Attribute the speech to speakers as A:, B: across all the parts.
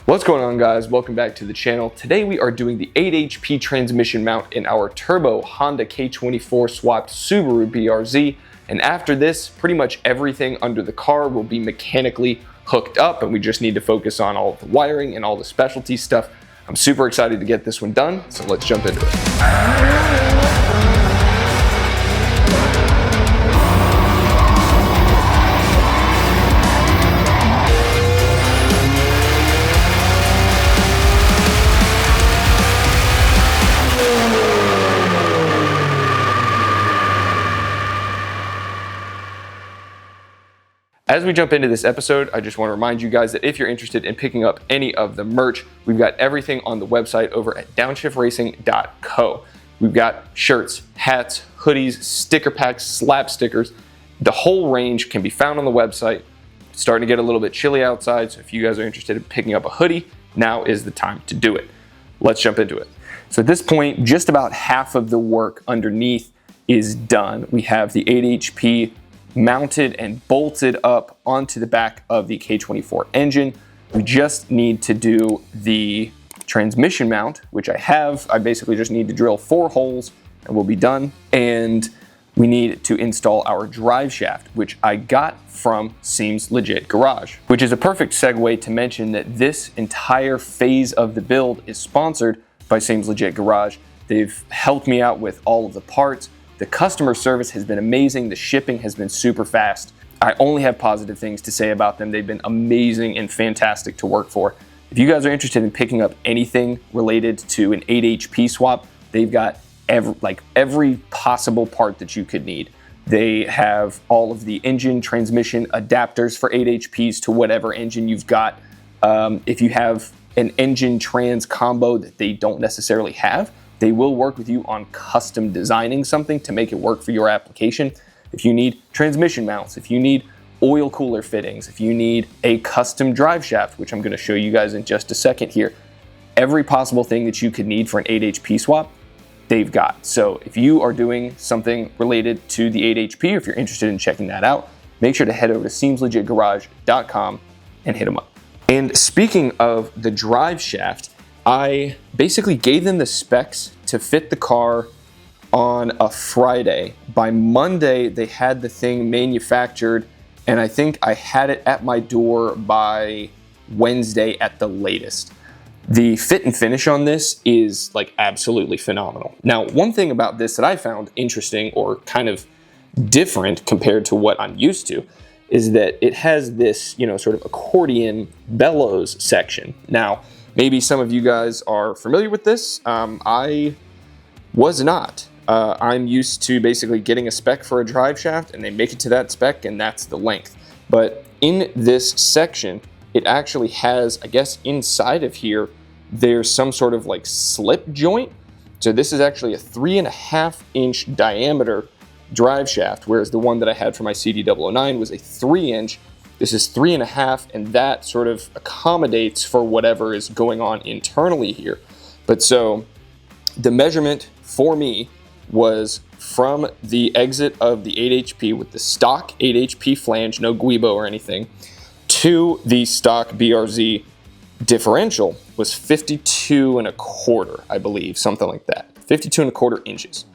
A: What's going on, guys? Welcome back to the channel. Today we are doing the 8 HP transmission mount in our turbo Honda K24 swapped Subaru BRZ. And after this, pretty much everything under the car will be mechanically hooked up, and we just need to focus on all of the wiring and all the specialty stuff. I'm super excited to get this one done, so let's jump into it. As we jump into this episode, I just want to remind you guys that if you're interested in picking up any of the merch, we've got everything on the website over at downshiftracing.co. We've got shirts, hats, hoodies, sticker packs, slap stickers. The whole range can be found on the website. It's starting to get a little bit chilly outside, so if you guys are interested in picking up a hoodie, now is the time to do it. Let's jump into it. So at this point, just about half of the work underneath is done. We have the 8 HP mounted and bolted up onto the back of the K24 engine. We just need to do the transmission mount, which I have. I basically just need to drill 4 holes and we'll be done. And we need to install our drive shaft, which I got from SeemsLegitGarage, which is a perfect segue to mention that this entire phase of the build is sponsored by SeemsLegitGarage. They've helped me out with all of the parts. The customer service has been amazing. The shipping has been super fast. I only have positive things to say about them. They've been amazing and fantastic to work for. If you guys are interested in picking up anything related to an 8 HP swap, they've got every possible part that you could need. They have all of the engine transmission adapters for 8 HPs to whatever engine you've got. If you have an engine trans combo that they don't necessarily have, they will work with you on custom designing something to make it work for your application. If you need transmission mounts, if you need oil cooler fittings, if you need a custom drive shaft, which I'm going to show you guys in just a second here, every possible thing that you could need for an 8 HP swap, they've got. So if you are doing something related to the 8 HP, or if you're interested in checking that out, make sure to head over to SeemsLegitGarage.com and hit them up. And speaking of the drive shaft, I basically gave them the specs to fit the car on a Friday. By Monday, they had the thing manufactured, and I think I had it at my door by Wednesday at the latest. The fit and finish on this is like absolutely phenomenal. Now, one thing about this that I found interesting or kind of different compared to what I'm used to is that it has this, sort of accordion bellows section. Now, maybe some of you guys are familiar with this. I was not. I'm used to basically getting a spec for a drive shaft and they make it to that spec and that's the length. But in this section, it actually has, I guess inside of here, there's some sort of like slip joint. So this is actually a 3.5 inch diameter drive shaft, whereas the one that I had for my CD009 was a 3 inch. This is 3.5, and that sort of accommodates for whatever is going on internally here. But so the measurement for me was from the exit of the 8 HP with the stock 8 HP flange, no guibo or anything, to the stock BRZ differential was 52.25, I believe, something like that, 52.25 inches.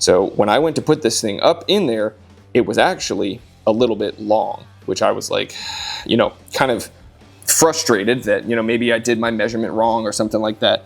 A: So when I went to put this thing up in there, it was actually a little bit long, which I was like, kind of frustrated that, maybe I did my measurement wrong or something like that.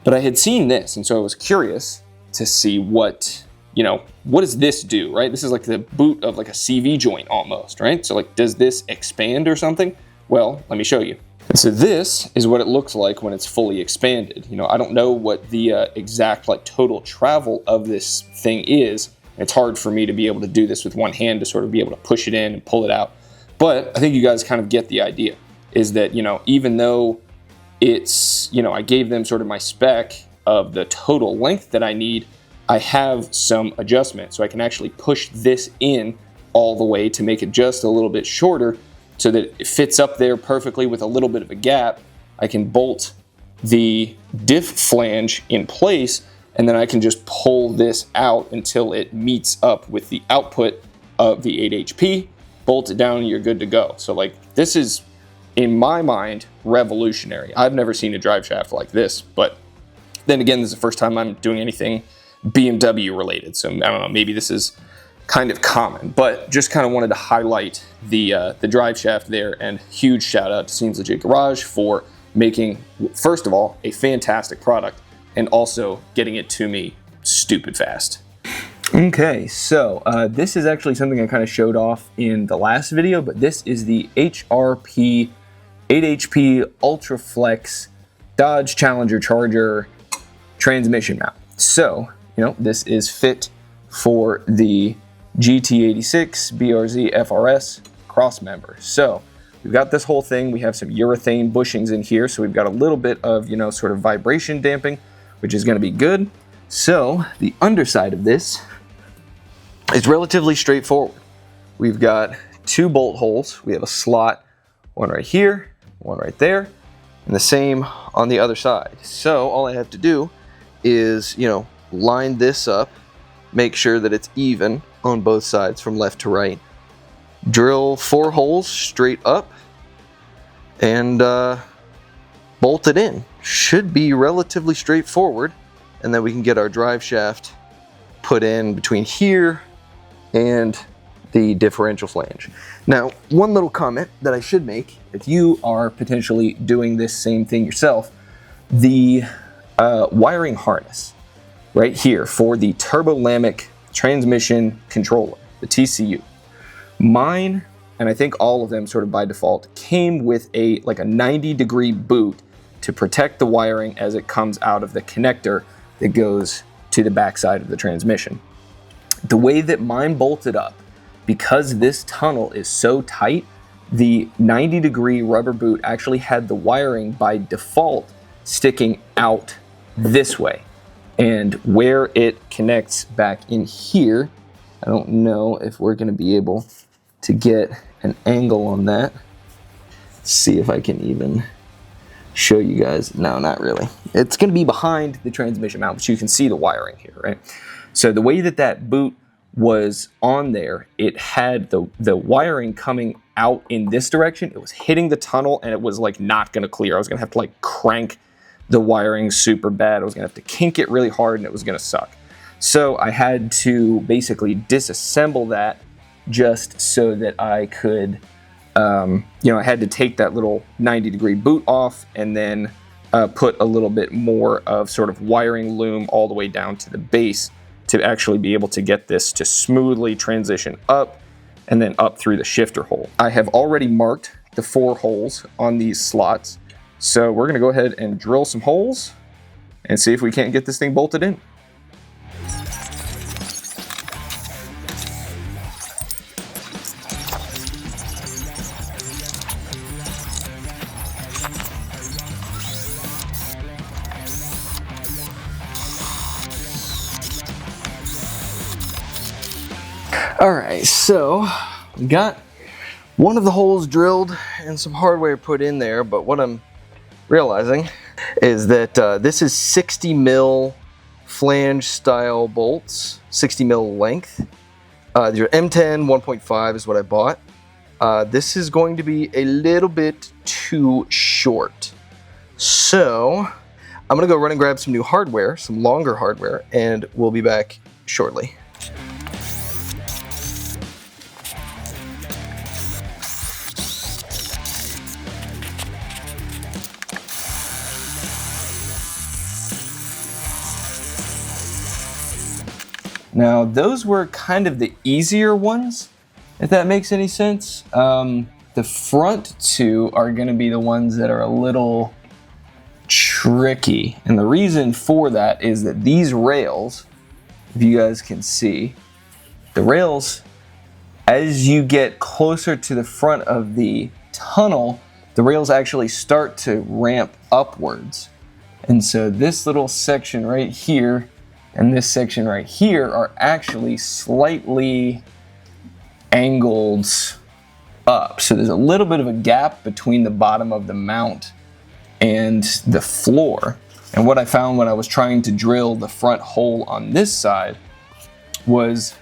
A: But I had seen this, and so I was curious to see what does this do, right? This is like the boot of like a CV joint almost, right? So like, does this expand or something? Well, let me show you. And so this is what it looks like when it's fully expanded. I don't know what the exact total travel of this thing is. It's hard for me to be able to do this with one hand to sort of be able to push it in and pull it out. But I think you guys kind of get the idea, is that, even though it's, I gave them sort of my spec of the total length that I need, I have some adjustment. So I can actually push this in all the way to make it just a little bit shorter so that it fits up there perfectly with a little bit of a gap. I can bolt the diff flange in place, and then I can just pull this out until it meets up with the output of the 8 HP, bolt it down, and you're good to go. So like, this is in my mind, revolutionary. I've never seen a drive shaft like this, but then again, this is the first time I'm doing anything BMW related. So I don't know, maybe this is kind of common, but just kind of wanted to highlight the drive shaft there, and huge shout out to SeemsLegitGarage for making, first of all, a fantastic product, and also getting it to me stupid fast. Okay, so this is actually something I kind of showed off in the last video, but this is the HRP 8HP Ultra Flex Dodge Challenger Charger transmission mount. So, you know, this is fit for the GT86 BRZ FRS cross member. So we've got this whole thing. We have some urethane bushings in here, so we've got a little bit of, you know, sort of vibration damping, which is going to be good. So the underside of this is relatively straightforward. We've got 2 bolt holes. We have a slot, one right here, one right there, and the same on the other side. So all I have to do is, you know, line this up, make sure that it's even on both sides from left to right, drill 4 holes straight up, and bolt it in. Should be relatively straightforward, and then we can get our drive shaft put in between here and the differential flange. Now, one little comment that I should make, if you are potentially doing this same thing yourself, the wiring harness right here for the Turbolamik Transmission Controller, the TCU. Mine, and I think all of them sort of by default, came with a 90-degree boot to protect the wiring as it comes out of the connector that goes to the backside of the transmission. The way that mine bolted up, because this tunnel is so tight, the 90-degree rubber boot actually had the wiring by default sticking out this way. And where it connects back in here, I don't know if we're going to be able to get an angle on that. Let's see if I can even show you guys. No, not really. It's going to be behind the transmission mount, but you can see the wiring here, right? So the way that that boot was on there, it had the wiring coming out in this direction. It was hitting the tunnel, and it was like not going to clear. I was going to have to like crank the wiring super bad. I was going to have to kink it really hard, and it was going to suck. So I had to basically disassemble that just so that I could, you know, I had to take that little 90-degree boot off, and then put a little bit more of sort of wiring loom all the way down to the base to actually be able to get this to smoothly transition up and then up through the shifter hole. I have already marked the 4 holes on these slots. So we're going to go ahead and drill some holes and see if we can't get this thing bolted in. All right, so we got one of the holes drilled and some hardware put in there, but what I'm realizing is that this is 60 mil flange style bolts, 60 mil length. Your M10 1.5 is what I bought. This is going to be a little bit too short. So I'm gonna go run and grab some new hardware, some longer hardware, and we'll be back shortly. Now, those were kind of the easier ones, if that makes any sense. The front 2 are going to be the ones that are a little tricky. And the reason for that is that these rails, if you guys can see, the rails, as you get closer to the front of the tunnel, the rails actually start to ramp upwards. And so this little section right here and this section right here are actually slightly angled up. So there's a little bit of a gap between the bottom of the mount and the floor. And what I found when I was trying to drill the front hole on this side was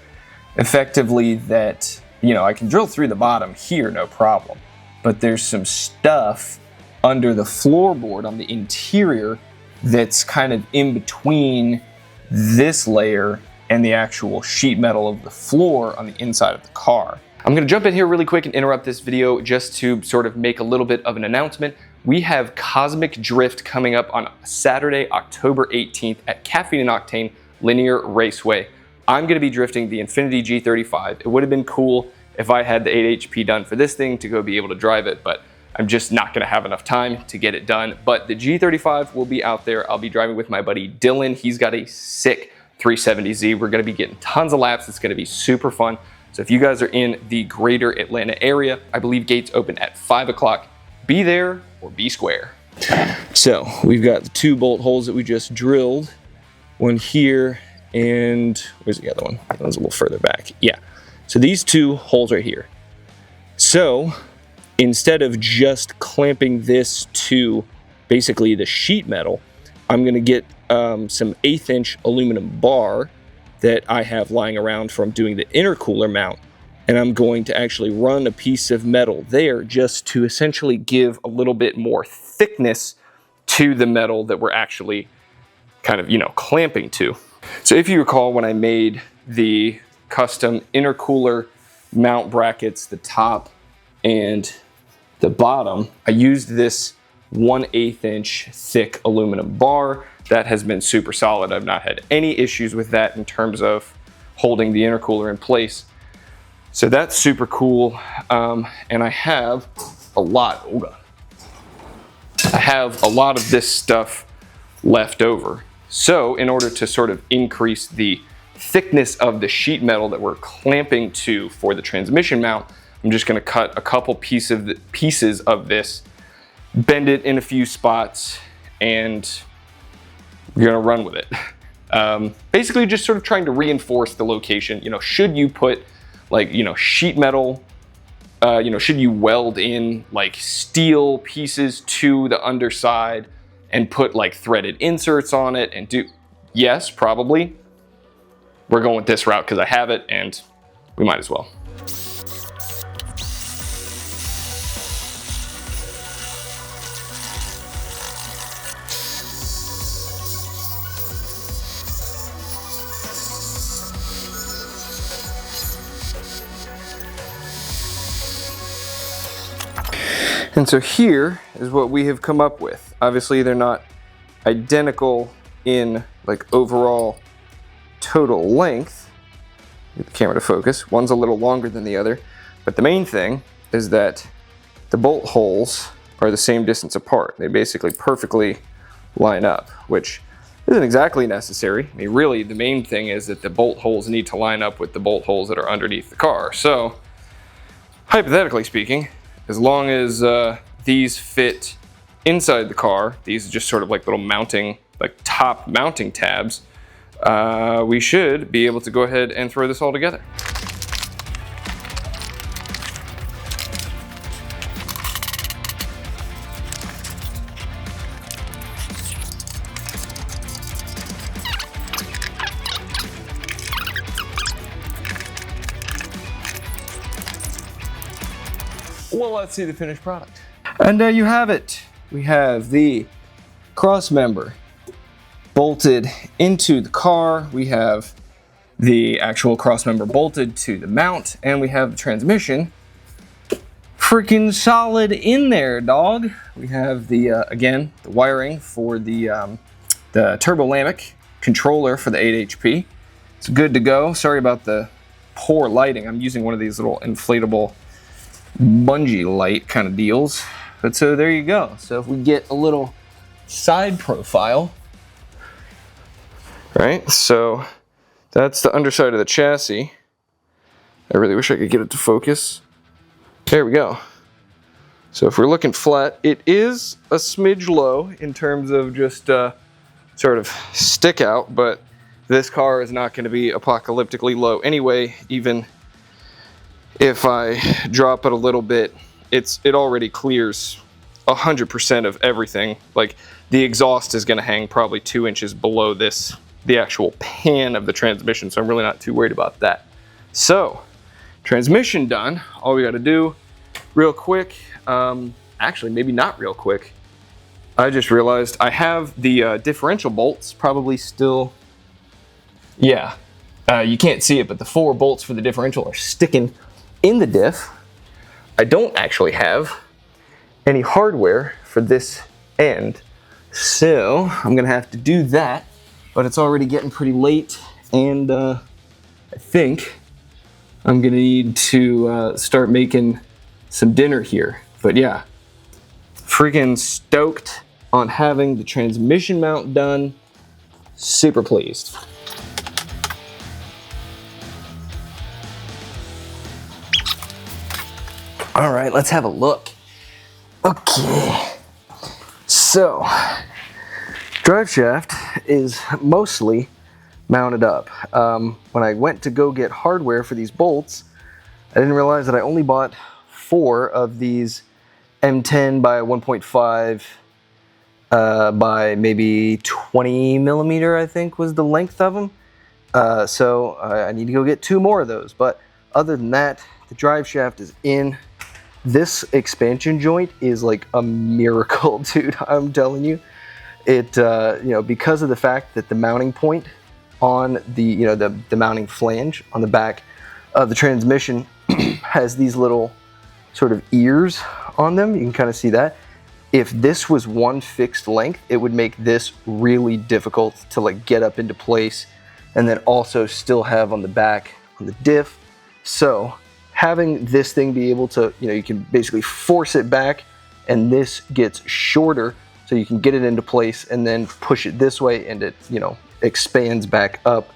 A: effectively that, you know, I can drill through the bottom here, no problem. but there's some stuff under the floorboard on the interior that's kind of in between this layer and the actual sheet metal of the floor on the inside of the car. I'm gonna jump in here really quick and interrupt this video just to sort of make a little bit of an announcement. We have Cosmic Drift coming up on Saturday, October 18th at Caffeine and Octane Linear Raceway. I'm gonna be drifting the Infiniti G35. It would have been cool if I had the 8 HP done for this thing to go be able to drive it, but I'm just not gonna have enough time to get it done. But the G35 will be out there. I'll be driving with my buddy Dylan. He's got a sick 370Z. We're gonna be getting tons of laps. It's gonna be super fun. So if you guys are in the greater Atlanta area, I believe gates open at 5 o'clock. Be there or be square. So we've got the 2 bolt holes that we just drilled. One here, and where's the other one? That one's a little further back. Yeah, so these 2 holes right here. So instead of just clamping this to basically the sheet metal, I'm gonna get some 1/8 inch aluminum bar that I have lying around from doing the intercooler mount, and I'm going to actually run a piece of metal there just to essentially give a little bit more thickness to the metal that we're actually kind of, you know, clamping to. So if you recall, when I made the custom intercooler mount brackets, the top and the bottom, I used this 1/8 inch thick aluminum bar. That has been super solid. I've not had any issues with that in terms of holding the intercooler in place. So that's super cool. And I have a lot, I have a lot of this stuff left over. So in order to sort of increase the thickness of the sheet metal that we're clamping to for the transmission mount, I'm just gonna cut a couple pieces of this, bend it in a few spots, and we're gonna run with it. Basically just sort of trying to reinforce the location. You know, should you put like, you know, sheet metal, you know, should you weld in like steel pieces to the underside and put like threaded inserts on it and do, yes, probably. We're going with this route because I have it and we might as well. And so here is what we have come up with. Obviously they're not identical in like overall total length. Get the camera to focus. One's a little longer than the other, but the main thing is that the bolt holes are the same distance apart. They basically perfectly line up, which isn't exactly necessary. I mean, really the main thing is that the bolt holes need to line up with the bolt holes that are underneath the car. So hypothetically speaking, as long as these fit inside the car, these are just sort of like little mounting, like top mounting tabs, we should be able to go ahead and throw this all together. Well, let's see the finished product. And there you have it. We have the cross member bolted into the car. We have the actual cross member bolted to the mount, and we have the transmission freaking solid in there, dog. We have the, again, the wiring for the Turbolamik controller for the 8 HP. It's good to go. Sorry about the poor lighting. I'm using one of these little inflatable bungee light kind of deals. But so there you go. So if we get a little side profile, right? So that's the underside of the chassis. I really wish I could get it to focus. There we go. So if we're looking flat, it is a smidge low in terms of just sort of stick out, but this car is not going to be apocalyptically low anyway. Even if I drop it a little bit, it already clears 100% of everything. Like the exhaust is going to hang probably 2 inches below this, the actual pan of the transmission, so I'm really not too worried about that. So transmission done. All we got to do real quick, actually maybe not real quick, I just realized I have the differential bolts probably still, yeah, you can't see it, but the 4 bolts for the differential are sticking in the diff. I don't actually have any hardware for this end, so I'm gonna have to do that, but it's already getting pretty late, and I think I'm gonna need to start making some dinner here. But yeah, freaking stoked on having the transmission mount done. Super pleased. All right, let's have a look. Okay, so Driveshaft is mostly mounted up. When I went to go get hardware for these bolts, I didn't realize that I only bought 4 of these M10 by 1.5 by maybe 20 millimeter, I think was the length of them. So I need to go get 2 more of those. But other than that, the drive shaft is in. This expansion joint is like a miracle, dude. I'm telling you. It, you know, because of the fact that the mounting point on the, you know, the mounting flange on the back of the transmission has these little sort of ears on them. You can kind of see that. If this was one fixed length, it would make this really difficult to like get up into place, and then also still have on the back on the diff. So having this thing be able to, you know, you can basically force it back, and this gets shorter, so you can get it into place and then push it this way, and it, you know, expands back up,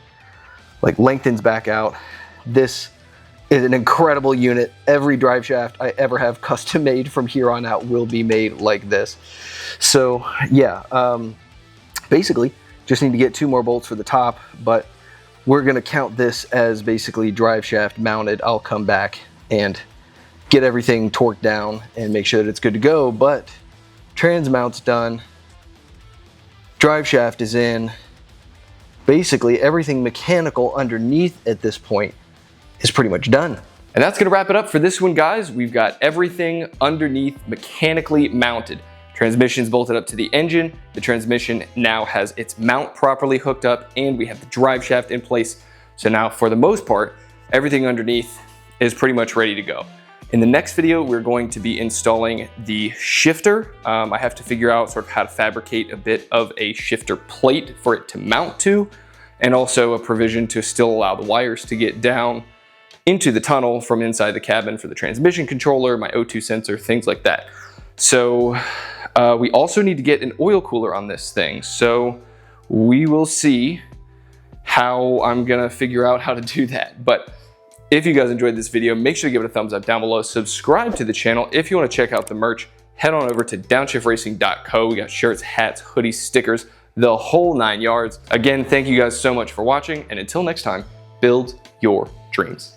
A: like lengthens back out. This is an incredible unit. Every drive shaft I ever have custom made from here on out will be made like this. So yeah, basically just need to get 2 more bolts for the top, but we're gonna count this as basically drive shaft mounted. I'll come back and get everything torqued down and make sure that it's good to go, but trans mount's done, drive shaft is in. Basically everything mechanical underneath at this point is pretty much done. And that's gonna wrap it up for this one, guys. We've got everything underneath mechanically mounted. Transmission's bolted up to the engine. The transmission now has its mount properly hooked up, and we have the drive shaft in place. So now, for the most part, everything underneath is pretty much ready to go. In the next video, we're going to be installing the shifter. I have to figure out sort of how to fabricate a bit of a shifter plate for it to mount to, and also a provision to still allow the wires to get down into the tunnel from inside the cabin for the transmission controller, my O2 sensor, things like that. So we also need to get an oil cooler on this thing. So we will see how I'm gonna figure out how to do that. But if you guys enjoyed this video, make sure to give it a thumbs up down below. Subscribe to the channel. If you wanna check out the merch, head on over to downshiftracing.co. We got shirts, hats, hoodies, stickers, the whole 9 yards. Again, thank you guys so much for watching, and until next time, build your dreams.